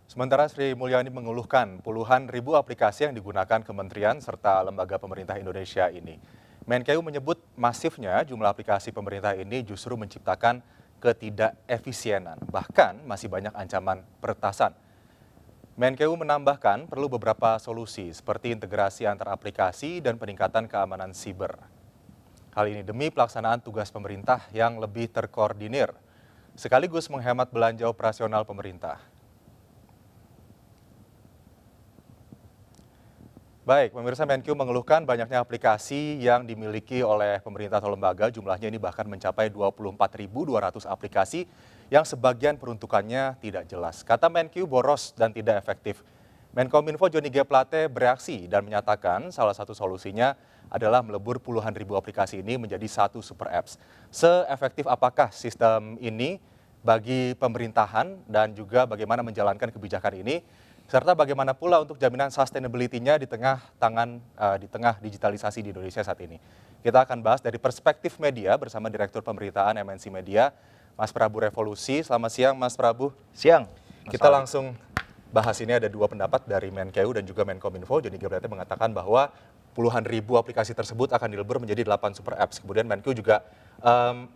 Sementara Sri Mulyani mengeluhkan puluhan ribu aplikasi yang digunakan kementerian serta lembaga pemerintah Indonesia ini. Menkeu menyebut masifnya jumlah aplikasi pemerintah ini justru menciptakan ketidakefisienan, bahkan masih banyak ancaman peretasan. Menkeu menambahkan perlu beberapa solusi seperti integrasi antar aplikasi dan peningkatan keamanan siber. Hal ini demi pelaksanaan tugas pemerintah yang lebih terkoordinir, sekaligus menghemat belanja operasional pemerintah. Baik, pemirsa, Menkeu mengeluhkan banyaknya aplikasi yang dimiliki oleh pemerintah atau lembaga, jumlahnya ini bahkan mencapai 24.200 aplikasi yang sebagian peruntukannya tidak jelas. Kata Menkeu boros dan tidak efektif. Menkominfo Johnny G. Plate bereaksi dan menyatakan salah satu solusinya adalah melebur puluhan ribu aplikasi ini menjadi satu super apps. Seefektif apakah sistem ini bagi pemerintahan dan juga bagaimana menjalankan kebijakan ini? Serta bagaimana pula untuk jaminan sustainability-nya di tengah digitalisasi di Indonesia saat ini. Kita akan bahas dari perspektif media bersama Direktur Pemberitaan MNC Media, Mas Prabu Revolusi. Selamat siang, Mas Prabu. Siang. Kita langsung bahas ini, ada dua pendapat dari Menkeu dan juga Menkominfo. Johnny G. Plate mengatakan bahwa puluhan ribu aplikasi tersebut akan dilebur menjadi 8 super apps. Kemudian Menkeu juga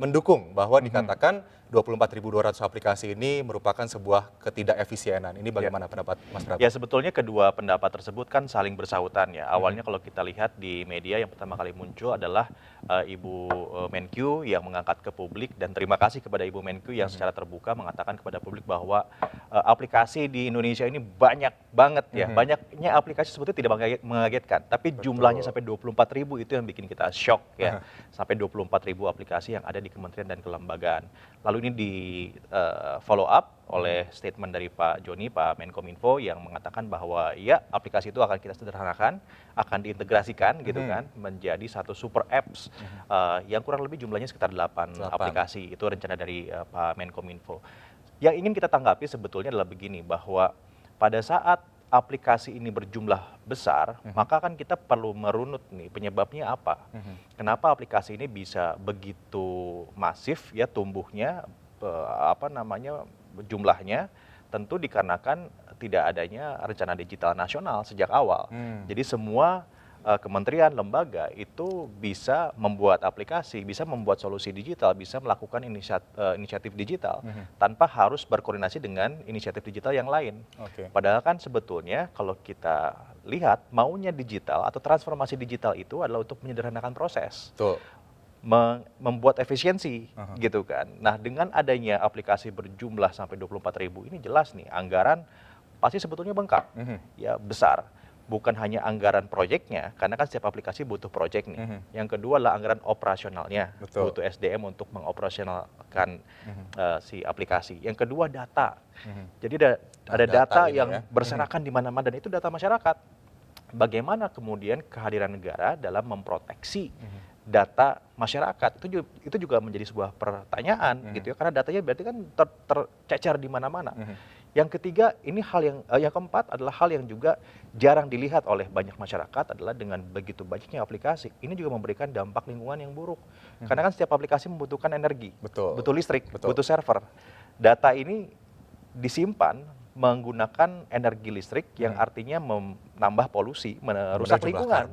mendukung bahwa dikatakan 24.200 aplikasi ini merupakan sebuah ketidakefisienan. Ini bagaimana pendapat Mas Prabu? Ya, sebetulnya kedua pendapat tersebut kan saling bersautan ya. Awalnya kalau kita lihat di media yang pertama kali muncul adalah Ibu Menkeu yang mengangkat ke publik, dan terima kasih kepada Ibu Menkeu yang secara terbuka mengatakan kepada publik bahwa aplikasi di Indonesia ini banyak banget ya. Banyaknya aplikasi sebetulnya tidak mengagetkan, tapi jumlahnya sampai 24.000 itu yang bikin kita shock ya. Sampai 24.000 aplikasi yang ada di kementerian dan kelembagaan. Lalu ini di follow up oleh statement dari Pak Joni, Pak Menkominfo, yang mengatakan bahwa ya, aplikasi itu akan kita sederhanakan, akan diintegrasikan gitu kan menjadi satu super apps yang kurang lebih jumlahnya sekitar 8 aplikasi. Itu rencana dari Pak Menkominfo. Yang ingin kita tanggapi sebetulnya adalah begini, bahwa pada saat aplikasi ini berjumlah besar, maka kan kita perlu merunut nih penyebabnya apa. Kenapa aplikasi ini bisa begitu masif ya tumbuhnya, jumlahnya. Tentu dikarenakan tidak adanya rencana digital nasional sejak awal. Jadi semua kementerian, lembaga itu bisa membuat aplikasi, bisa membuat solusi digital, bisa melakukan inisiatif digital tanpa harus berkoordinasi dengan inisiatif digital yang lain. Padahal kan sebetulnya kalau kita lihat, maunya digital atau transformasi digital itu adalah untuk menyederhanakan proses. Membuat efisiensi gitu kan. Nah, dengan adanya aplikasi berjumlah sampai 24.000 ini, jelas nih anggaran pasti sebetulnya bengkak, ya besar. Bukan hanya anggaran proyeknya, karena kan setiap aplikasi butuh proyek nih. Yang kedua adalah anggaran operasionalnya, butuh SDM untuk mengoperasionalkan si aplikasi. Yang kedua data. Jadi ada data yang berserakan di mana-mana, dan itu data masyarakat. Bagaimana kemudian kehadiran negara dalam memproteksi data masyarakat, itu juga menjadi sebuah pertanyaan gitu ya, karena datanya berarti kan tercecer di mana-mana. Yang ketiga, ini yang keempat adalah hal yang juga jarang dilihat oleh banyak masyarakat, adalah dengan begitu banyaknya aplikasi, ini juga memberikan dampak lingkungan yang buruk. Karena kan setiap aplikasi membutuhkan energi, butuh listrik, butuh server. Data ini disimpan menggunakan energi listrik, yang artinya menambah polusi, merusak lingkungan,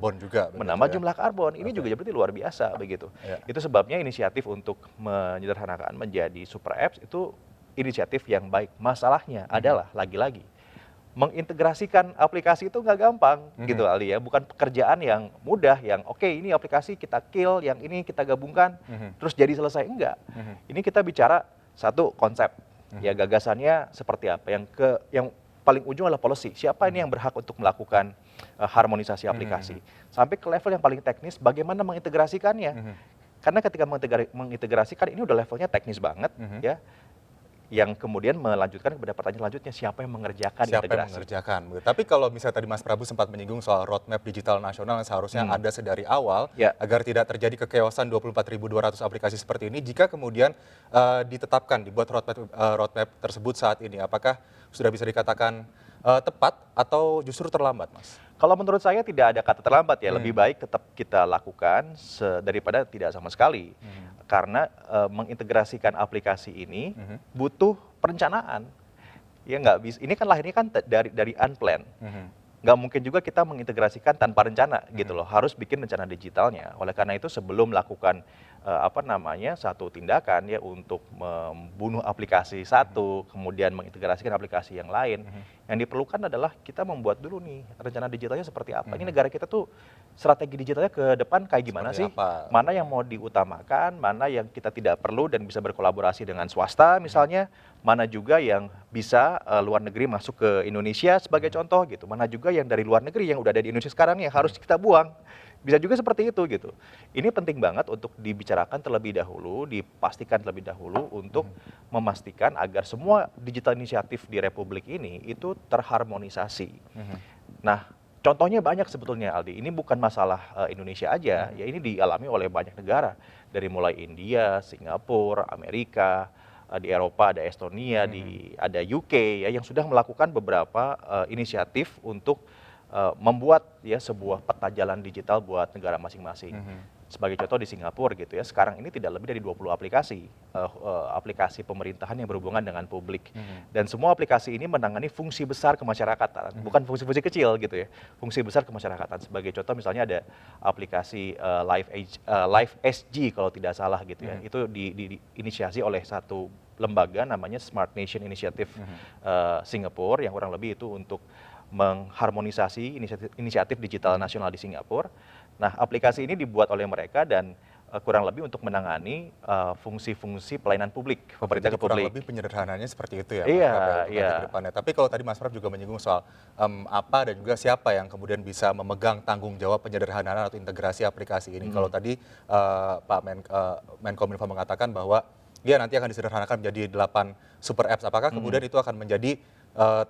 menambah jumlah karbon. Ini juga berarti luar biasa begitu. Itu sebabnya inisiatif untuk menyederhanakan menjadi super apps itu inisiatif yang baik. Masalahnya adalah lagi-lagi mengintegrasikan aplikasi itu nggak gampang gitu Ali ya. Bukan pekerjaan yang mudah, yang oke, ini aplikasi kita kill, yang ini kita gabungkan terus jadi selesai. Enggak. Ini kita bicara satu konsep. Ya, gagasannya seperti apa. Yang paling ujung adalah policy. Siapa ini yang berhak untuk melakukan harmonisasi aplikasi. Sampai ke level yang paling teknis, bagaimana mengintegrasikannya. Karena ketika mengintegrasikan, ini udah levelnya teknis banget ya. Yang kemudian melanjutkan kepada pertanyaan selanjutnya, siapa yang mengerjakan integrasi. Tapi kalau misalnya tadi Mas Prabu sempat menyinggung soal roadmap digital nasional yang seharusnya ada sedari awal, agar tidak terjadi kekeosan 24.200 aplikasi seperti ini, jika kemudian dibuat roadmap tersebut saat ini, apakah sudah bisa dikatakan tepat atau justru terlambat, Mas? Kalau menurut saya tidak ada kata terlambat ya, lebih baik tetap kita lakukan daripada tidak sama sekali. Karena mengintegrasikan aplikasi ini butuh perencanaan. Ya nggak bisa. Ini kan lahirnya kan dari unplanned. Nggak mungkin juga kita mengintegrasikan tanpa rencana gitu loh. Harus bikin rencana digitalnya. Oleh karena itu sebelum melakukan satu tindakan ya untuk membunuh aplikasi satu, kemudian mengintegrasikan aplikasi yang lain, yang diperlukan adalah kita membuat dulu nih rencana digitalnya seperti apa. Ini negara kita tuh strategi digitalnya ke depan kayak gimana Seperti sih? apa? Mana yang mau diutamakan, mana yang kita tidak perlu dan bisa berkolaborasi dengan swasta misalnya, mana juga yang bisa luar negeri masuk ke Indonesia sebagai contoh gitu, mana juga yang dari luar negeri yang udah ada di Indonesia sekarang yang harus kita buang. Bisa juga seperti itu gitu. Ini penting banget untuk dibicarakan terlebih dahulu, dipastikan terlebih dahulu untuk memastikan agar semua digital inisiatif di Republik ini itu terharmonisasi. Nah, contohnya banyak sebetulnya Aldi. Ini bukan masalah Indonesia aja, ya ini dialami oleh banyak negara. Dari mulai India, Singapura, Amerika, di Eropa ada Estonia, ada UK ya yang sudah melakukan beberapa inisiatif untuk membuat ya sebuah peta jalan digital buat negara masing-masing. Sebagai contoh di Singapura gitu ya, sekarang ini tidak lebih dari 20 aplikasi, aplikasi pemerintahan yang berhubungan dengan publik. Dan semua aplikasi ini menangani fungsi besar kemasyarakatan, bukan fungsi-fungsi kecil gitu ya, fungsi besar kemasyarakatan. Sebagai contoh misalnya ada aplikasi Live SG kalau tidak salah gitu ya, itu diinisiasi oleh satu lembaga namanya Smart Nation Initiative Singapura yang kurang lebih itu untuk mengharmonisasi inisiatif digital nasional di Singapura. Nah, aplikasi ini dibuat oleh mereka dan kurang lebih untuk menangani fungsi-fungsi pelayanan publik, pemerintah ke Kurang publik. lebih penyederhanaannya seperti itu ya, Mas Iya, Prab, ya, untuk iya. nanti ke depannya. Tapi kalau tadi Mas Prab juga menyinggung soal apa dan juga siapa yang kemudian bisa memegang tanggung jawab penyederhanaan atau integrasi aplikasi ini. Kalau tadi Pak Menkominfo mengatakan bahwa ya nanti akan disederhanakan menjadi 8 super apps. Apakah kemudian itu akan menjadi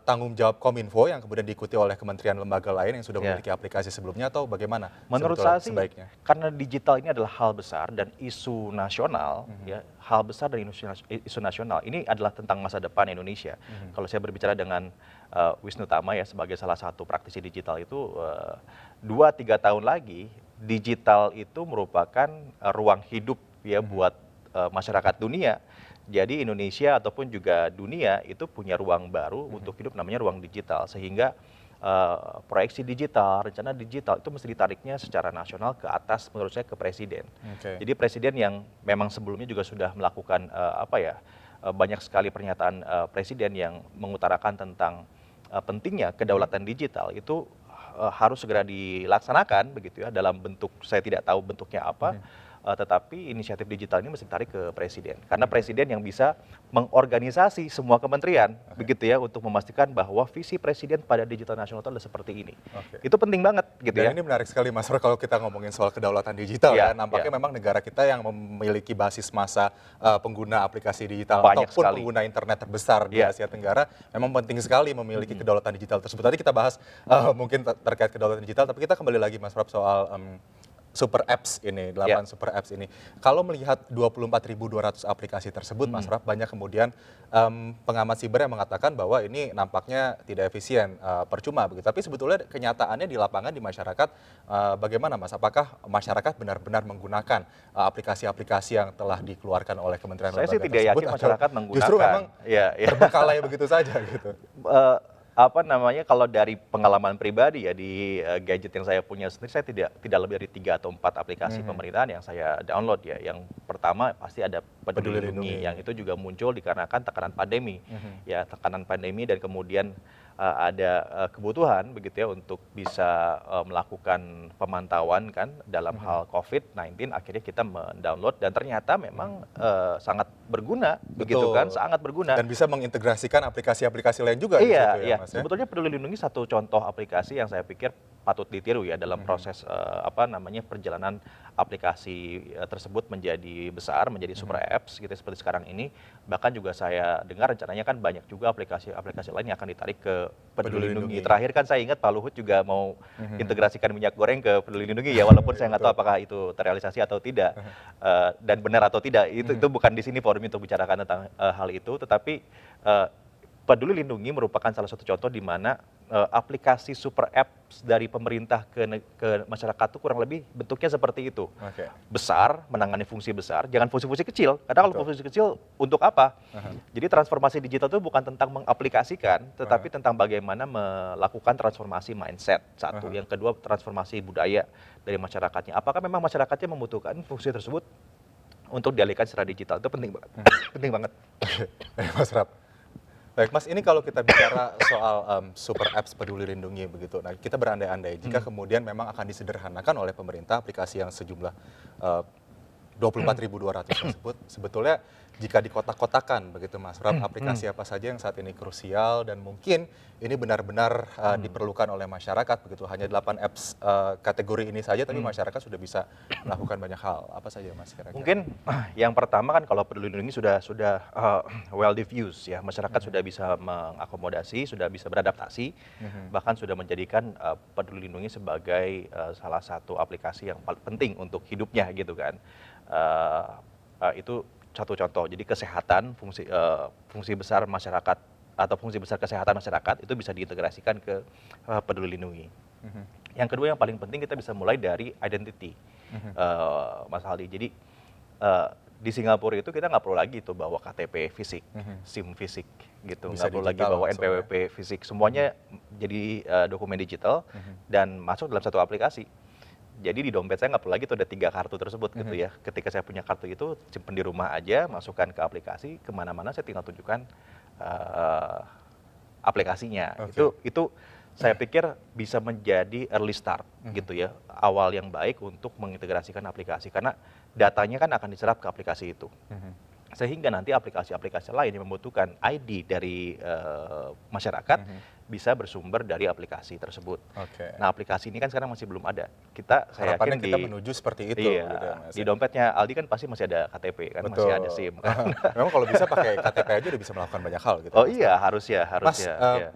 tanggung jawab Kominfo yang kemudian diikuti oleh kementerian lembaga lain yang sudah Ya. memiliki aplikasi sebelumnya atau bagaimana Menurut sebetulnya saya sih, sebaiknya? karena digital ini adalah hal besar dan isu nasional, ya, hal besar dan isu nasional. Ini adalah tentang masa depan Indonesia. Kalau saya berbicara dengan Wisnu Tama ya sebagai salah satu praktisi digital itu 2-3 tahun lagi digital itu merupakan ruang hidup ya buat masyarakat dunia. Jadi Indonesia ataupun juga dunia itu punya ruang baru untuk hidup namanya ruang digital sehingga proyeksi digital, rencana digital itu mesti ditariknya secara nasional ke atas menurut saya ke presiden. Oke. Jadi presiden yang memang sebelumnya juga sudah melakukan banyak sekali pernyataan presiden yang mengutarakan tentang pentingnya kedaulatan digital itu harus segera dilaksanakan begitu ya dalam bentuk saya tidak tahu bentuknya apa. Tetapi inisiatif digital ini mesti ditarik ke presiden karena presiden yang bisa mengorganisasi semua kementerian begitu ya untuk memastikan bahwa visi presiden pada digital nasional itu adalah seperti ini. Oke. Itu penting banget gitu ya. Dan ini menarik sekali Mas Bro kalau kita ngomongin soal kedaulatan digital Iya, ya. Nampaknya iya. memang negara kita yang memiliki basis massa pengguna aplikasi digital Banyak ataupun sekali. pengguna internet terbesar di Iya. Asia Tenggara memang penting sekali memiliki kedaulatan digital tersebut. Tadi kita bahas mungkin terkait kedaulatan digital, tapi kita kembali lagi Mas Rob soal super apps ini, 8 super apps ini. Kalau melihat 24.200 aplikasi tersebut, Mas Raf, banyak kemudian pengamat siber yang mengatakan bahwa ini nampaknya tidak efisien, percuma begitu. Tapi sebetulnya kenyataannya di lapangan di masyarakat bagaimana, Mas? Apakah masyarakat benar-benar menggunakan aplikasi-aplikasi yang telah dikeluarkan oleh Kementerian Saya Lembaga sih tidak tersebut? yakin Atau masyarakat menggunakan. justru memang Ya, ya. terbengkalai begitu saja gitu. Kalau dari pengalaman pribadi ya di gadget yang saya punya sendiri saya tidak lebih dari 3 atau 4 aplikasi pemerintahan yang saya download ya. Yang pertama pasti ada Peduli Lindungi yang itu juga muncul dikarenakan tekanan pandemi. Ya, tekanan pandemi dan kemudian ada kebutuhan begitu ya untuk bisa melakukan pemantauan kan dalam hal COVID-19 akhirnya kita mendownload dan ternyata memang sangat berguna begitu kan, sangat berguna. Dan bisa mengintegrasikan aplikasi-aplikasi lain juga di Iya, situ ya, iya. Mas ya. Sebetulnya Peduli Lindungi satu contoh aplikasi yang saya pikir patut ditiru ya dalam proses perjalanan aplikasi tersebut menjadi besar, menjadi super apps gitu seperti sekarang ini. Bahkan juga saya dengar rencananya kan banyak juga aplikasi-aplikasi lain yang akan ditarik ke Peduli Lindungi. Terakhir kan saya ingat Pak Luhut juga mau integrasikan minyak goreng ke Peduli Lindungi ya, walaupun saya nggak tahu apakah itu terrealisasi atau tidak dan benar atau tidak. Itu bukan di sini forum untuk bicarakan tentang hal itu, tetapi Peduli Lindungi merupakan salah satu contoh di mana aplikasi super apps dari pemerintah ke masyarakat itu kurang lebih bentuknya seperti itu. Oke. Besar, menangani fungsi besar, jangan fungsi-fungsi kecil. Karena kalau Betul. fungsi kecil untuk apa? Aha. Jadi transformasi digital itu bukan tentang mengaplikasikan, tetapi tentang bagaimana melakukan transformasi mindset. Satu, yang kedua transformasi budaya dari masyarakatnya. Apakah memang masyarakatnya membutuhkan fungsi tersebut untuk dialihkan secara digital? Itu penting banget. Penting banget. Mas Rap. Baik, Mas, ini kalau kita bicara soal super apps Peduli Lindungi begitu. Nah, kita berandai-andai jika kemudian memang akan disederhanakan oleh pemerintah aplikasi yang sejumlah 24.200 tersebut, sebetulnya jika dikotak-kotakan begitu Mas Rap, aplikasi apa saja yang saat ini krusial dan mungkin ini benar-benar diperlukan oleh masyarakat begitu. Hanya 8 apps kategori ini saja tapi masyarakat sudah bisa melakukan banyak hal. Apa saja Mas kira-kira? Mungkin yang pertama kan kalau Peduli Lindungi sudah well diffused ya, masyarakat sudah bisa mengakomodasi, sudah bisa beradaptasi, bahkan sudah menjadikan Peduli Lindungi sebagai salah satu aplikasi yang paling penting untuk hidupnya gitu kan. Itu satu contoh. Jadi kesehatan, fungsi besar masyarakat atau fungsi besar kesehatan masyarakat itu bisa diintegrasikan ke Peduli Lindungi. Yang kedua yang paling penting kita bisa mulai dari identity, Mas Aldi. Jadi di Singapura itu kita nggak perlu lagi tuh bawa KTP fisik, SIM fisik gitu, Bisa nggak perlu lagi digital bawa langsung ya. NPWP fisik, semuanya jadi dokumen digital dan masuk dalam satu aplikasi. Jadi di dompet saya nggak perlu lagi tuh ada 3 kartu tersebut gitu ya. Ketika saya punya kartu itu simpen di rumah aja, masukkan ke aplikasi, kemana-mana saya tinggal tunjukkan aplikasinya. Oke. Itu saya pikir bisa menjadi early start gitu ya, awal yang baik untuk mengintegrasikan aplikasi karena datanya kan akan diserap ke aplikasi itu. Sehingga nanti aplikasi-aplikasi lain yang membutuhkan ID dari masyarakat bisa bersumber dari aplikasi tersebut. Oke. Nah, aplikasi ini kan sekarang masih belum ada. Saya Harapannya yakin kita menuju seperti itu iya, gitu ya, Mas. di dompetnya Aldi kan pasti masih ada KTP kan, masih ada SIM kan. Memang kalau bisa pakai KTP aja udah bisa melakukan banyak hal gitu. Oh Mas. iya, harus ya. Mas, Iya.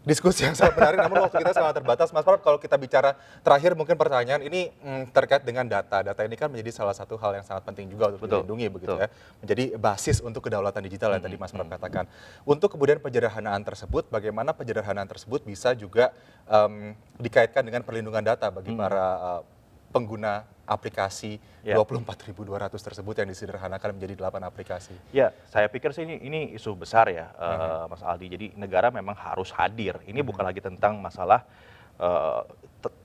diskusi yang sangat menarik, namun waktu kita sangat terbatas. Mas Prab, kalau kita bicara terakhir mungkin pertanyaan ini terkait dengan data. Data ini kan menjadi salah satu hal yang sangat penting juga untuk Betul, dilindungi begitu betul. ya. Menjadi basis untuk kedaulatan digital yang tadi Mas Prab katakan. Untuk kemudian penyederhanaan tersebut, bagaimana penyederhanaan tersebut bisa juga dikaitkan dengan perlindungan data bagi para pengguna aplikasi Ya. 24.200 tersebut yang disederhanakan menjadi 8 aplikasi. Ya, saya pikir sih ini isu besar ya, Mas Aldi. Jadi negara memang harus hadir. Ini bukan lagi tentang masalah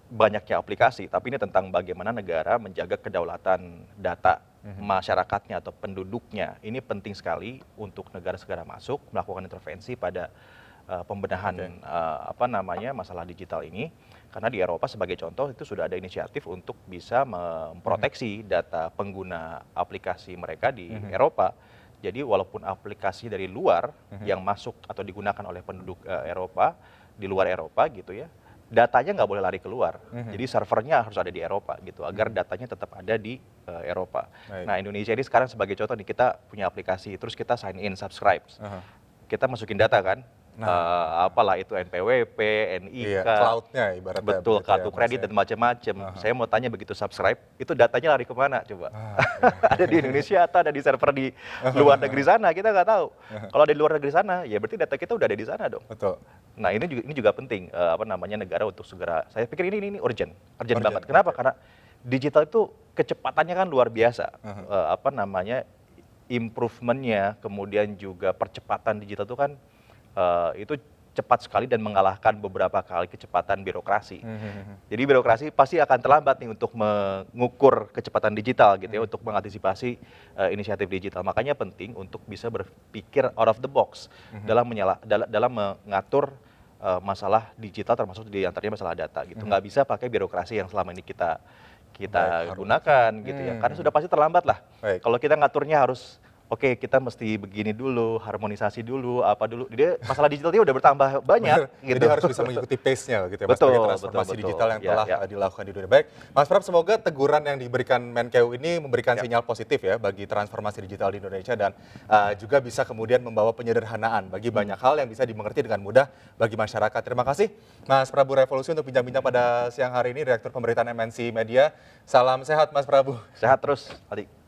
banyaknya aplikasi, tapi ini tentang bagaimana negara menjaga kedaulatan data masyarakatnya atau penduduknya. Ini penting sekali untuk negara segera masuk melakukan intervensi pada pembenahan masalah digital ini. Karena di Eropa sebagai contoh itu sudah ada inisiatif untuk bisa memproteksi data pengguna aplikasi mereka di Eropa. Jadi walaupun aplikasi dari luar yang masuk atau digunakan oleh penduduk Eropa, di luar Eropa gitu ya, datanya nggak boleh lari keluar. Jadi servernya harus ada di Eropa gitu, agar datanya tetap ada di Eropa. Baik. Nah, Indonesia ini sekarang sebagai contoh nih, kita punya aplikasi, terus kita sign in, subscribe. Kita masukin data kan, apalah itu NPWP, Iya, NIK, cloud-nya ibaratnya. betul, begitu ya, kartu Mas, kredit ya. dan macam-macam. Saya mau tanya begitu subscribe, itu datanya lari kemana coba? Ada di Indonesia atau ada di server di luar negeri sana, kita nggak tahu. Kalau di luar negeri sana, ya berarti data kita udah ada di sana dong. Betul. Nah, ini juga penting negara untuk segera. Saya pikir ini urgent Urgent, banget. Kenapa? oke. Karena digital itu kecepatannya kan luar biasa. Improvementnya, kemudian juga percepatan digital itu kan itu cepat sekali dan mengalahkan beberapa kali kecepatan birokrasi. Jadi birokrasi pasti akan terlambat nih untuk mengukur kecepatan digital gitu ya, untuk mengantisipasi inisiatif digital. Makanya penting untuk bisa berpikir out of the box dalam mengatur masalah digital, termasuk di antaranya masalah data gitu. Nggak bisa pakai birokrasi yang selama ini kita Baik, gunakan gitu ya. Karena sudah pasti terlambat lah. Baik. Kalau kita ngaturnya harus oke, kita mesti begini dulu, harmonisasi dulu, apa dulu. Dia masalah digital dia udah bertambah banyak gitu. Jadi harus bisa mengikuti pace-nya gitu ya, Mas, Betul, sebagai transformasi betul. digital yang Ya, telah ya. dilakukan di dunia. Baik, Mas Prab, semoga teguran yang diberikan Menkeu ini memberikan sinyal positif ya bagi transformasi digital di Indonesia dan juga bisa kemudian membawa penyederhanaan bagi banyak hal yang bisa dimengerti dengan mudah bagi masyarakat. Terima kasih Mas Prabu Revolusi untuk bincang-bincang pada siang hari ini, Direktur Pemberitaan MNC Media. Salam sehat Mas Prabu. Sehat terus, Adi.